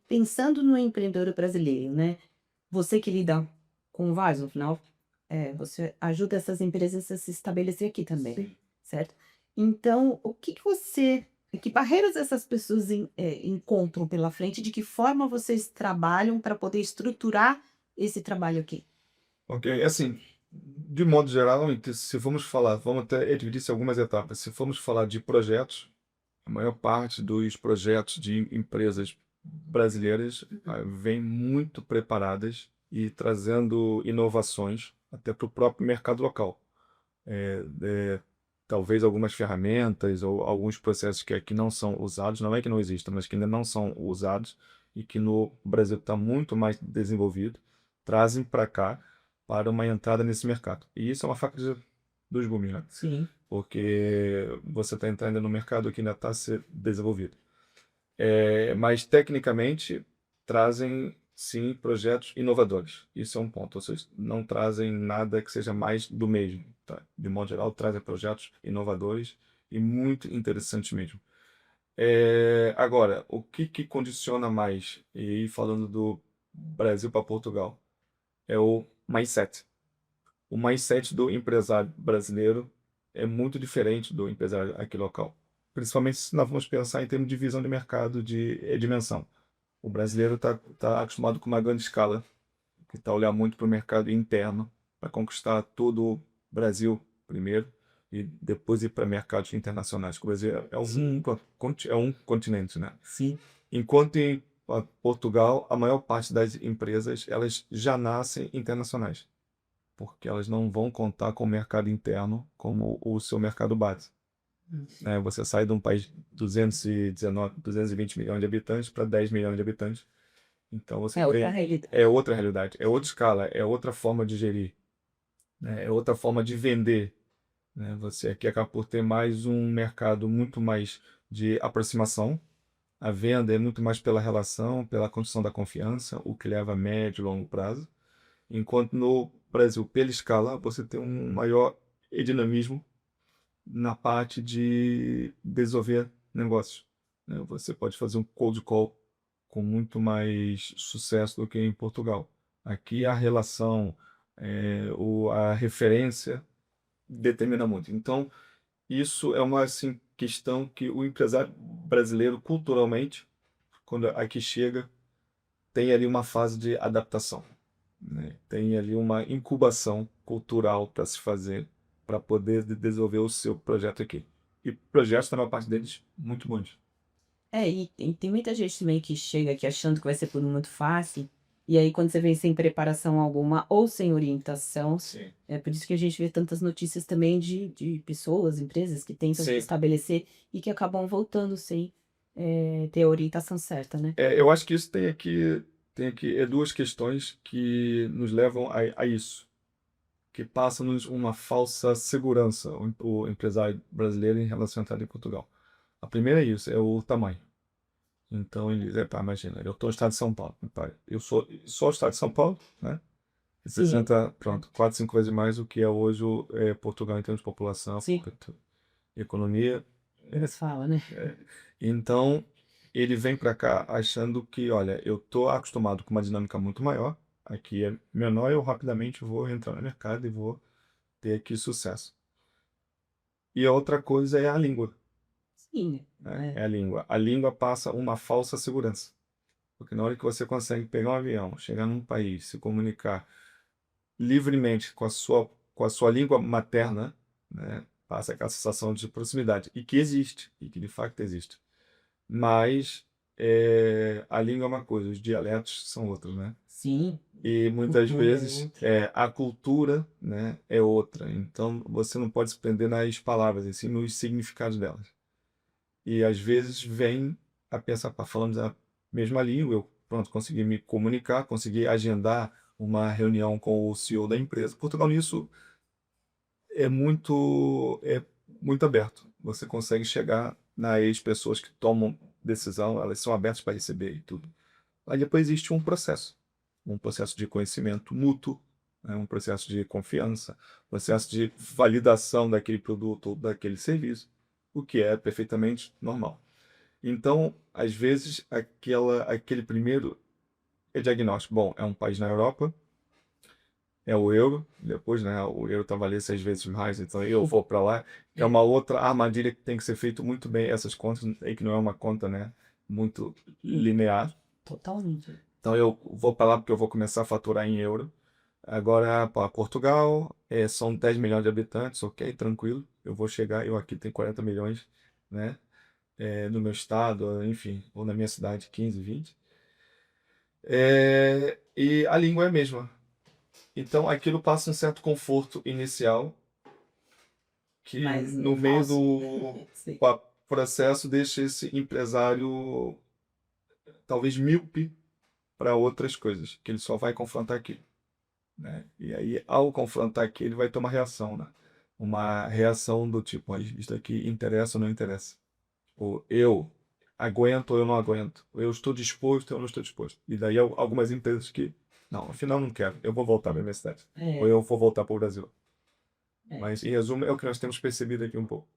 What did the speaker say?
pensando no empreendedor brasileiro, né, você que lida com vários no final, você ajuda essas empresas a se estabelecer aqui também, Sim. certo? Então, o que que você que barreiras essas pessoas encontram pela frente, de que forma vocês trabalham para poder estruturar esse trabalho aqui? Ok, assim, de modo geral, se formos falar, vamos até dividir isso em algumas etapas. Se formos falar de projetos, a maior parte dos projetos de empresas brasileiras vem muito preparadas e trazendo inovações até para o próprio mercado local. Talvez algumas ferramentas ou alguns processos que aqui não são usados, não é que não existam, mas que ainda não são usados e que no Brasil está muito mais desenvolvido, trazem para cá para uma entrada nesse mercado. E isso é uma faca de dois gumes, né? Sim. Porque você está entrando no mercado que ainda está a ser desenvolvido. Mas tecnicamente trazem sim projetos inovadores. Isso é um ponto. Ou seja, não trazem nada que seja mais do mesmo. Tá? De modo geral, trazem projetos inovadores e muito interessantes mesmo. Agora, o que condiciona mais, e aí falando do Brasil para Portugal, é o mindset. O mindset do empresário brasileiro é muito diferente do empresário aqui local. Principalmente se nós vamos pensar em termos de visão de mercado, de dimensão. O brasileiro está acostumado com uma grande escala, que está olhando muito para o mercado interno, para conquistar todo o Brasil primeiro e depois ir para mercados internacionais. O Brasil é um continente, né? Sim. Enquanto em Portugal, a maior parte das empresas elas já nascem internacionais, porque elas não vão contar com o mercado interno como o seu mercado base. Né? Você sai de um país de 219, 220 milhões de habitantes para 10 milhões de habitantes. Então você É outra tem realidade. é outra realidade, é outra escala, é outra forma de gerir, né? É outra forma de vender, né? Você aqui acaba por ter mais um mercado muito mais de aproximação. A venda é muito mais pela relação, pela construção da confiança, o que leva a médio e longo prazo. Enquanto no Brasil, pela escala, você tem um maior dinamismo na parte de desenvolver negócios, né? Você pode fazer um cold call com muito mais sucesso do que em Portugal. Aqui a relação, a referência determina muito. Então, isso é uma assim, questão que o empresário brasileiro, culturalmente, quando aqui chega, tem ali uma fase de adaptação, né? Tem ali uma incubação cultural para se fazer, para poder desenvolver o seu projeto aqui. E projetos, na maior parte deles, muito bons. E tem muita gente também que chega aqui achando que vai ser tudo muito fácil, e aí quando você vem sem preparação alguma ou sem orientação, Sim. é por isso que a gente vê tantas notícias também de pessoas, empresas que tentam se Sim. estabelecer e que acabam voltando sem, ter a orientação certa, né. Eu acho que isso tem aqui duas questões que nos levam a isso, que passa-nos uma falsa segurança, o empresário brasileiro em relação à entrada em Portugal. A primeira é isso, é o tamanho. Então ele diz, pá, imagina, eu estou no estado de São Paulo, pá, eu sou só o estado de São Paulo, né? Sim, Representa, pronto, 4, 5 vezes mais o que é hoje Portugal em termos de população, sim, economia. eles falam, né. Então, ele vem para cá achando que, olha, eu tô acostumado com uma dinâmica muito maior, aqui é menor, eu rapidamente vou entrar no mercado e vou ter aqui sucesso. E a outra coisa é a língua, Sim, né? é. É a língua. A língua passa uma falsa segurança, porque na hora que você consegue pegar um avião, chegar num país, se comunicar livremente com a sua língua materna, né, passa aquela sensação de proximidade, e que existe, e que de fato existe. Mas a língua é uma coisa, os dialetos são outros, né? Sim, E muitas cultura é vezes outra. a cultura, né, é outra. Então você não pode se prender nas palavras, e sim nos significados delas. E às vezes vem a pensar, pá, falamos a mesma língua, eu pronto, consegui me comunicar, consegui agendar uma reunião com o CEO da empresa. Portugal nisso é muito aberto. Você consegue chegar nas pessoas que tomam decisão, elas são abertas para receber e tudo. Aí depois existe um processo de conhecimento mútuo, né, um processo de confiança, processo de validação daquele produto ou daquele serviço, o que é perfeitamente normal. Então, às vezes, aquele primeiro é diagnóstico. Bom, é um país na Europa, é o euro, depois, né, o euro tá valendo 6 vezes mais, então eu vou para lá, que é uma outra armadilha que tem que ser feito muito bem essas contas, aí que não é uma conta, né, muito linear. Totalmente. Então eu vou para lá porque eu vou começar a faturar em euro. Agora, para Portugal, são 10 milhões de habitantes, ok, tranquilo. Eu vou chegar, eu aqui tenho 40 milhões, né, no meu estado, enfim, ou na minha cidade, 15, 20. E a língua é a mesma. Então aquilo passa um certo conforto inicial que Mas no meio falso. do Sim. processo deixa esse empresário talvez míope para outras coisas, que ele só vai confrontar aquilo, né? E aí, ao confrontar aquilo, ele vai ter uma reação, né? Uma reação do tipo, "Mas isso aqui interessa ou não interessa? Ou eu aguento ou eu não aguento? Ou eu estou disposto ou eu não estou disposto?" E daí algumas empresas que, não, afinal não quero, eu vou voltar para a minha cidade. Ou É, eu vou voltar para o Brasil. é. Mas, em resumo, é o que nós temos percebido aqui um pouco.